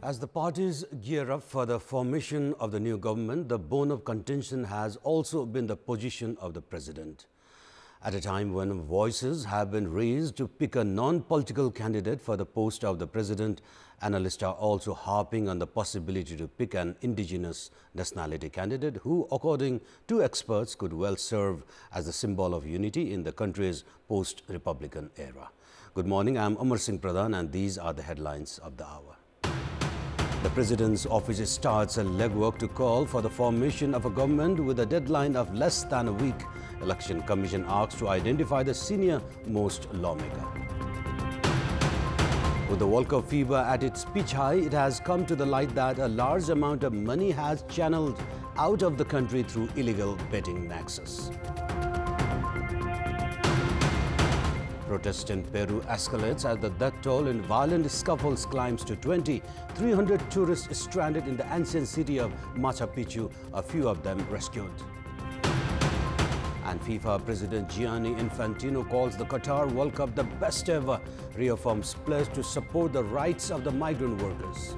As the parties gear up for the formation of the new government, the bone of contention has also been the position of the president. At a time when voices have been raised to pick a non-political candidate for the post of the president, analysts are also harping on the possibility to pick an indigenous nationality candidate who, according to experts, could well serve as the symbol of unity in the country's post-Republican era. Good morning, I am Amar Singh Pradhan and these are the headlines of the hour. The President's office starts a legwork to call for the formation of a government with a deadline of less than a week. Election Commission asks to identify the senior-most lawmaker. With the World Cup fever at its pitch high, it has come to the light that a large amount of money has channeled out of the country through illegal betting nexus. Protest in Peru escalates as the death toll in violent scuffles climbs to 20. 300 tourists stranded in the ancient city of Machu Picchu, a few of them rescued. And FIFA President Gianni Infantino calls the Qatar World Cup the best ever, reaffirms pledge to support the rights of the migrant workers.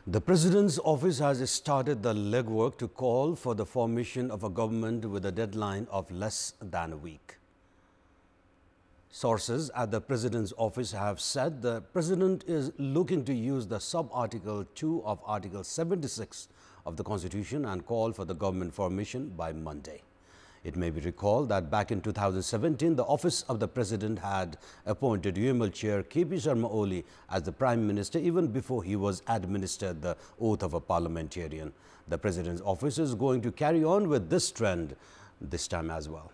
The President's office has started the legwork to call for the formation of a government with a deadline of less than a week. Sources at the President's office have said the President is looking to use the sub-Article 2 of Article 76 of the Constitution and call for the government formation by Monday. It may be recalled that back in 2017, the office of the President had appointed UML Chair KP Sharma Oli as the Prime Minister even before he was administered the oath of a parliamentarian. The President's office is going to carry on with this trend this time as well.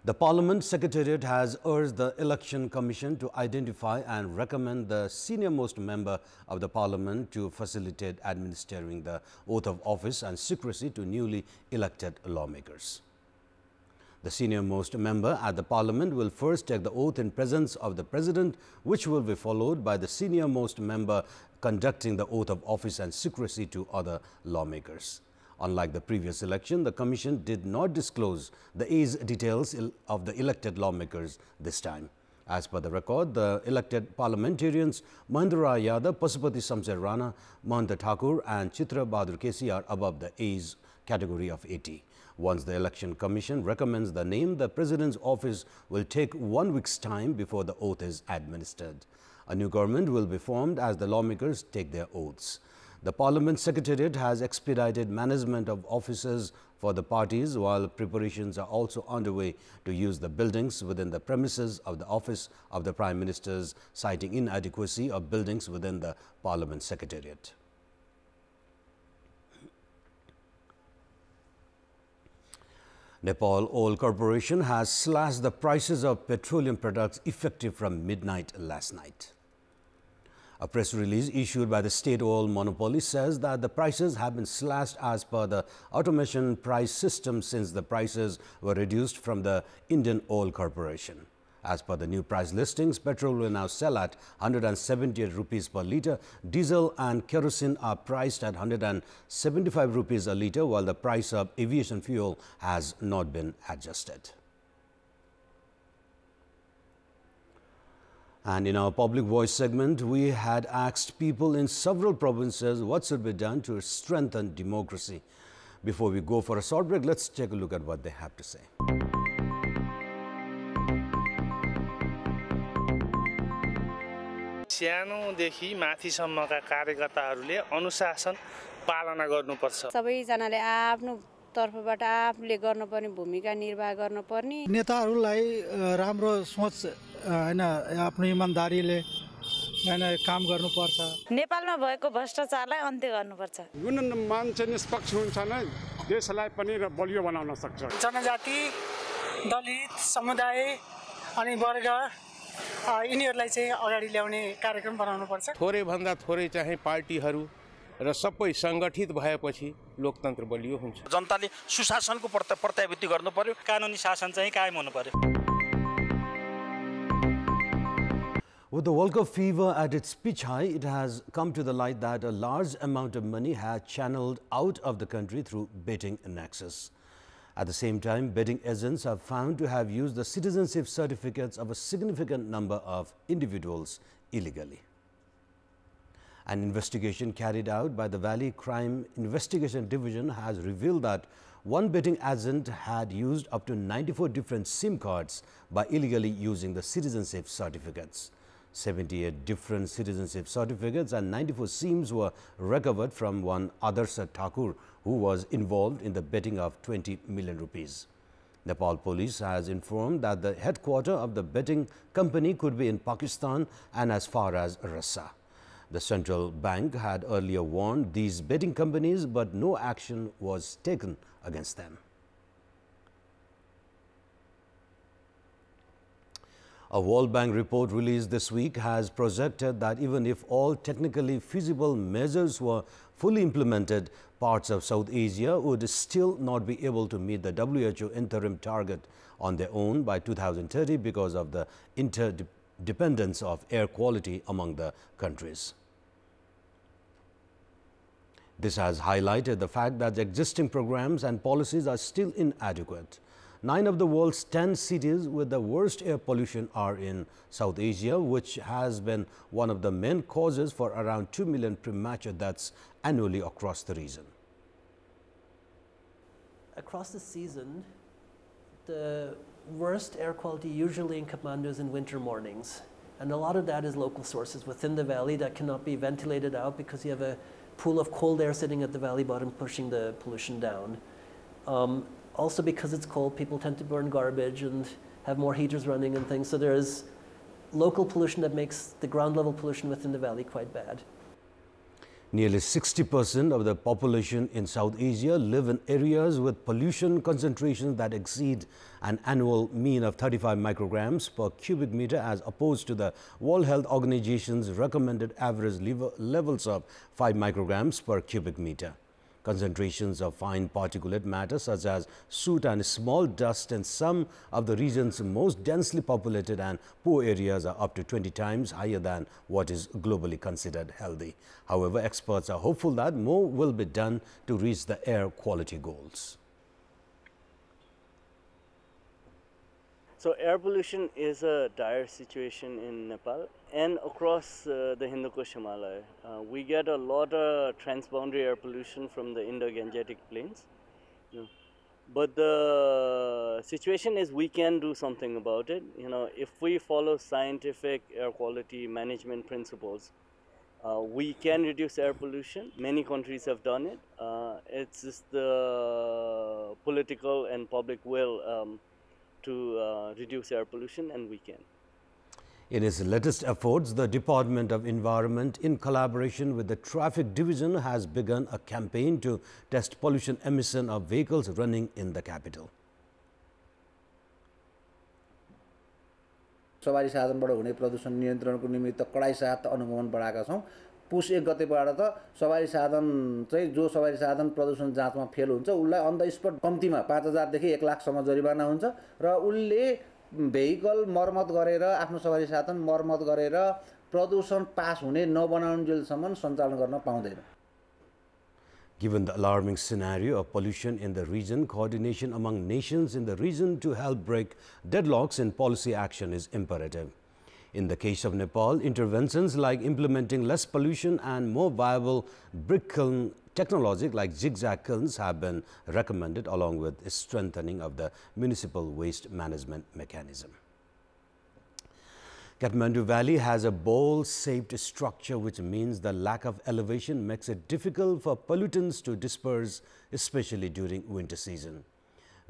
The Parliament Secretariat has urged the Election Commission to identify and recommend the senior-most member of the Parliament to facilitate administering the oath of office and secrecy to newly elected lawmakers. The senior-most member at the Parliament will first take the oath in presence of the President, which will be followed by the senior-most member conducting the oath of office and secrecy to other lawmakers. Unlike the previous election, the Commission did not disclose the age details of the elected lawmakers this time. As per the record, the elected parliamentarians Mahendra Yadav, Pasupati Samsher Rana, Mahanta Thakur and Chitra Bahadur Kesi are above the age category of 80. Once the Election Commission recommends the name, the President's office will take 1 week's time before the oath is administered. A new government will be formed as the lawmakers take their oaths. The Parliament Secretariat has expedited management of offices for the parties, while preparations are also underway to use the buildings within the premises of the office of the Prime Ministers, citing inadequacy of buildings within the Parliament Secretariat. Nepal Oil Corporation has slashed the prices of petroleum products effective from midnight last night. A press release issued by the state oil monopoly says that the prices have been slashed as per the automation price system since the prices were reduced from the Indian Oil Corporation. As per the new price listings, petrol will now sell at 178 rupees per litre. Diesel and kerosene are priced at 175 rupees a litre, while the price of aviation fuel has not been adjusted. And in our Public Voice segment, we had asked people in several provinces what should be done to strengthen democracy. Before we go for a short break, let's take a look at what they have to say. सानोदेखि माथिसम्मका कार्यकर्ताहरूले अनुशासन पालना गर्नुपर्छ। सबैजनाले आफ्नो तर्फबाट आफूले गर्नुपर्ने भूमिका निर्वाह गर्नुपर्ने। नेताहरूलाई राम्रो सोच हैन आफ्नो इमानदारीले हैन काम गर्नुपर्छ। नेपालमा भएको भ्रष्टाचारलाई अन्त्य गर्नुपर्छ। जुन मान्छे निष्पक्ष हुन्छ नै देशलाई पनि बलियो बनाउन सक्छ। जनजाति, दलित समुदाय अनि वर्ग यिनीहरूलाई चाहिँ अगाडि ल्याउने कार्यक्रम बनाउनुपर्छ। थोरै भन्दा थोरै चाहिँ पार्टीहरू र सबै संगठित भएपछि लोकतन्त्र बलियो हुन्छ। जनताले सुशासनको प्रत्याभूति गर्नु पर्यो, कानुनी शासन चाहिँ कायम हुनु पर्यो। With the World Cup fever at its pitch high, it has come to the light that a large amount of money had channeled out of the country through betting nexus. At the same time, betting agents are found to have used the citizenship certificates of a significant number of individuals illegally. An investigation carried out by the Valley Crime Investigation Division has revealed that one betting agent had used up to 94 different SIM cards by illegally using the citizenship certificates. 78 different citizenship certificates and 94 SIMs were recovered from one Adarsa Thakur, who was involved in the betting of 20 million rupees. Nepal police has informed that the headquarters of the betting company could be in Pakistan and as far as Rassa. The central bank had earlier warned these betting companies, but no action was taken against them. A World Bank report released this week has projected that even if all technically feasible measures were fully implemented, parts of South Asia would still not be able to meet the WHO interim target on their own by 2030 because of the interdependence of air quality among the countries. This has highlighted the fact that the existing programs and policies are still inadequate. 9 of the world's 10 cities with the worst air pollution are in South Asia, which has been one of the main causes for around 2 million premature deaths annually across the region. Across the season, the worst air quality usually in Kathmandu is in winter mornings. And a lot of that is local sources within the valley that cannot be ventilated out because you have a pool of cold air sitting at the valley bottom pushing the pollution down. Also because it's cold, people tend to burn garbage and have more heaters running and things. So there is local pollution that makes the ground level pollution within the valley quite bad. Nearly 60% of the population in South Asia live in areas with pollution concentrations that exceed an annual mean of 35 micrograms per cubic meter as opposed to the World Health Organization's recommended average levels of 5 micrograms per cubic meter. Concentrations of fine particulate matter such as soot and small dust in some of the region's most densely populated and poor areas are up to 20 times higher than what is globally considered healthy. However, experts are hopeful that more will be done to reach the air quality goals. So air pollution is a dire situation in Nepal and across the Hindu Kush Himalaya. We get a lot of transboundary air pollution from the Indo-Gangetic plains. But the situation is we can do something about it. If we follow scientific air quality management principles, we can reduce air pollution. Many countries have done it. It's just the political and public will to reduce air pollution, and we can. In its latest efforts, the Department of Environment, in collaboration with the Traffic Division, has begun a campaign to test pollution emission of vehicles running in the capital. सवारी साधनबाट हुने प्रदूषण नियन्त्रणको निमित्त कडाई साथ अनुगमन बढाएका छौं। पुस 1 गतेबाट त सवारी साधन चाहिँ जो सवारी साधन प्रदूषण जाँचमा फेल हुन्छ उलाई अन द स्पट कम्तीमा 5000 देखि 1 लाख सम्म जरिवाना हुन्छ र उले भेहिकल मर्मत गरेर आफ्नो सवारी साधन मर्मत गरेर प्रदूषण पास हुने नबनाउन्जेलसम्म सञ्चालन गर्न पाउँदैन। Given the alarming scenario of pollution in the region, coordination among nations in the region to help break deadlocks in policy action is imperative. In the case of Nepal, interventions like implementing less pollution and more viable brick kiln technology like zigzag kilns have been recommended, along with strengthening of the municipal waste management mechanism. Kathmandu Valley has a bowl-shaped structure, which means the lack of elevation makes it difficult for pollutants to disperse, especially during winter season.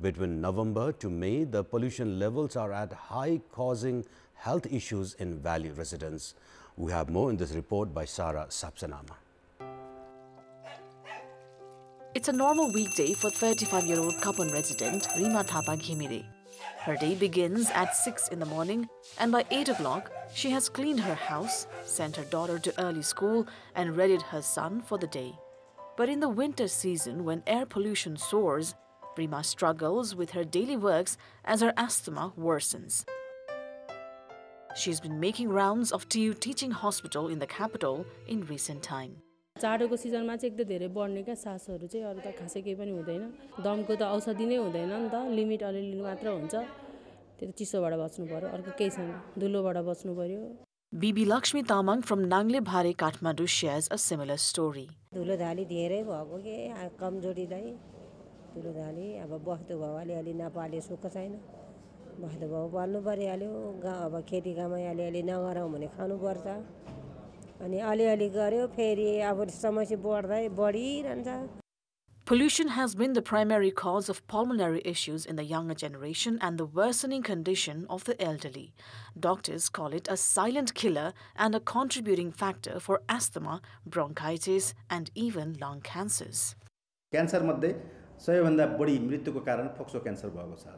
Between November to May, the pollution levels are at high, causing health issues in valley residents. We have more in this report by Sarah Sapsanama. It's a normal weekday for 35-year-old Kapon resident Rima Thapa Ghimire. Her day begins at 6 in the morning, and by 8 o'clock, she has cleaned her house, sent her daughter to early school, and readied her son for the day. But in the winter season, when air pollution soars, Rima struggles with her daily works as her asthma worsens. She's been making rounds of TU Teaching Hospital in the capital in recent time. जाडोको सिजनमा चाहिँ एकदम धेरै बढ्ने क्या सासहरू चाहिँ अरु त खासै केही पनि हुँदैन दमको त औषधि नै हुँदैन नि त लिमिट अलिअलि मात्र हुन्छ त्यो चिसोबाट बच्नु पर्यो अर्को केही छैन धुलोबाट बच्नु पर्यो Bibi Lakshmi Tamang from Nangle Bhare, Kathmandu shares a similar story. धुलोधाली धेरै भएको के कमजोरीलाई धुलोधाली अब बस्दो भाउ अलिअलि नपाले सुख छैन बस्दो भाउ पाल्नु परिहाल्यो अब खेती कामै अलिअलि नगरौँ भने खानुपर्छ अनि अलिअलि गर्यो फेरि अब समस्या बढिरहन्छ. Pollution has been the primary cause of pulmonary issues in the younger generation and the worsening condition of the elderly. Doctors call it a silent killer and a contributing factor for asthma, bronchitis and even lung cancers. Cancer मध्ये सबैभन्दा बढी मृत्युको कारण फोक्सो cancer भएको छ.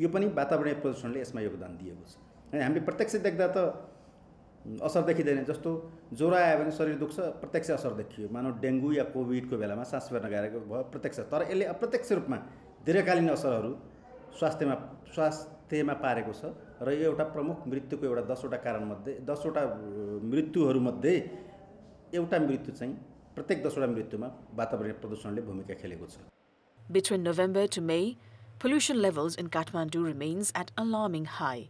यो पनि वातावरणीय प्रदूषणले यसमा योगदान दिएको छ. अनि हामी प्रत्यक्ष देख्दा त असर देखिदैन जस्तो ज्वरो आयो भने शरीर दुख्छ प्रत्यक्ष असर देखियो मानव डेंगू या कोभिडको बेलामा सास फेर्न गाह्रो भयो प्रत्यक्ष तर यसले अप्रत्यक्ष रूपमा दीर्घकालीन असरहरू स्वास्थ्यमा पारेको छ र यो एउटा प्रमुख मृत्युको एउटा 10 वटा कारण मध्ये 10 वटा मृत्युहरू मध्ये एउटा मृत्यु चाहिँ प्रत्येक 10 वटा मृत्युमा वातावरणीय प्रदूषणले भूमिका खेलेको छ. Between November to May, pollution levels in Kathmandu remains at alarming high.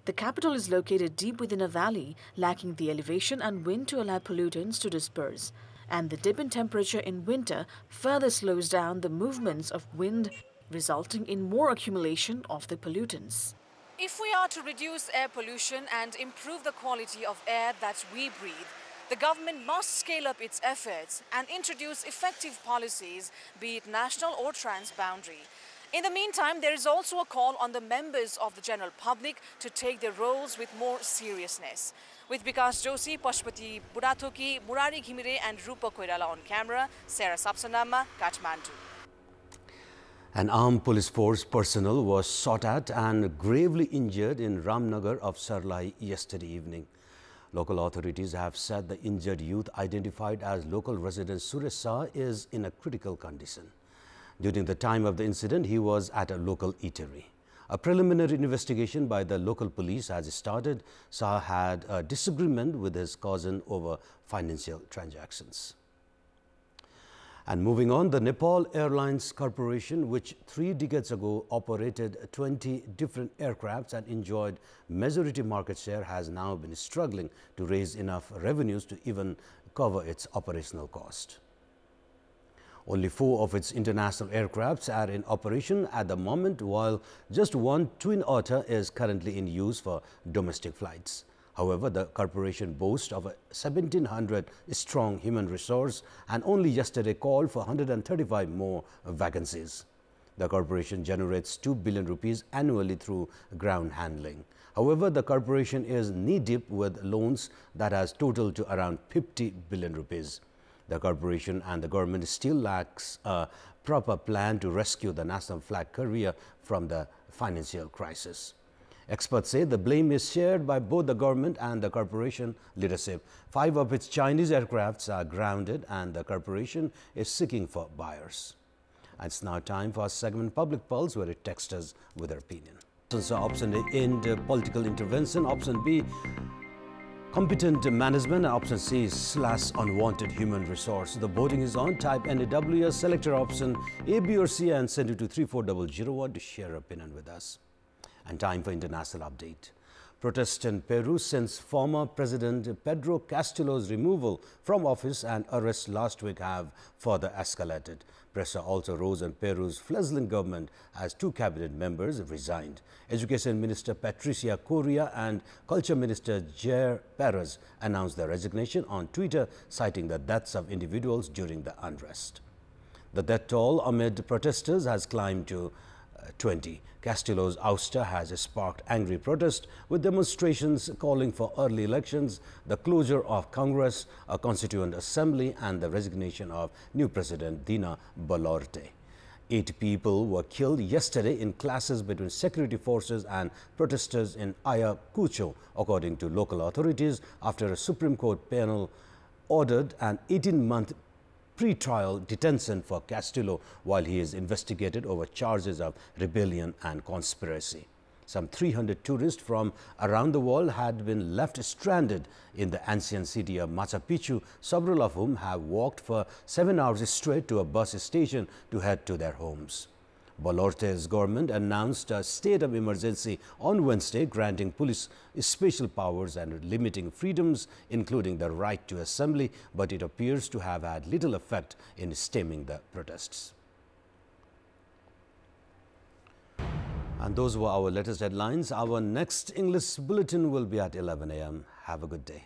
The capital is located deep within a valley, lacking the elevation and wind to allow pollutants to disperse. And the dip in temperature in winter further slows down the movements of wind, resulting in more accumulation of the pollutants. If we are to reduce air pollution and improve the quality of air that we breathe, the government must scale up its efforts and introduce effective policies, be it national or transboundary. In the meantime, there is also a call on the members of the general public to take their roles with more seriousness. With Vikas Joshi, Pashupati Burathoki, Murari Ghimire and Rupa Koirala on camera, Sarah Sapsanama, Kathmandu. An armed police force personnel was shot at and gravely injured in Ramnagar of Sarlai yesterday evening. Local authorities have said the injured youth, identified as local resident Suresh Shah, is in a critical condition. During the time of the incident, he was at a local eatery. A preliminary investigation by the local police has started. Shah had a disagreement with his cousin over financial transactions. And moving on, the Nepal Airlines Corporation, which 3 decades ago operated 20 different aircrafts and enjoyed majority market share, has now been struggling to raise enough revenues to even cover its operational cost. Only 4 of its international aircrafts are in operation at the moment, while just one Twin Otter is currently in use for domestic flights. However, the corporation boasts of a 1,700 strong human resource and only yesterday called for 135 more vacancies. The corporation generates 2 billion rupees annually through ground handling. However, the corporation is knee-deep with loans that has totaled to around 50 billion rupees. The corporation and the government still lacks a proper plan to rescue the national flag carrier from the financial crisis. Experts say the blame is shared by both the government and the corporation leadership. 5 of its Chinese aircrafts are grounded and the corporation is seeking for buyers. And it's now time for our segment Public Pulse, where it texts us with their opinion. Option A, end political intervention. Option B, competent management, and option C / unwanted human resource. The voting is on. Type NAWS, select your option A, B or C and send it to 34001 to share your opinion with us. And time for international update. Protests in Peru since former President Pedro Castillo's removal from office and arrest last week have further escalated. Pressure also rose on Peru's fledgling government as 2 cabinet members resigned. Education Minister Patricia Correa and Culture Minister Jair Perez announced their resignation on Twitter, citing the deaths of individuals during the unrest. The death toll amid protesters has climbed to 20. Castillo's ouster has sparked angry protest, with demonstrations calling for early elections, the closure of Congress, a constituent assembly and the resignation of new President Dina Boluarte. 8 people were killed yesterday in clashes between security forces and protesters in Ayacucho, according to local authorities, after a Supreme Court panel ordered an 18-month pre-trial detention for Castillo while he is investigated over charges of rebellion and conspiracy. Some 300 tourists from around the world had been left stranded in the ancient city of Machu Picchu, several of whom have walked for 7 hours straight to a bus station to head to their homes. Bolorte's government announced a state of emergency on Wednesday, granting police special powers and limiting freedoms, including the right to assembly, but it appears to have had little effect in stemming the protests. And those were our latest headlines. Our next English bulletin will be at 11 a.m. Have a good day.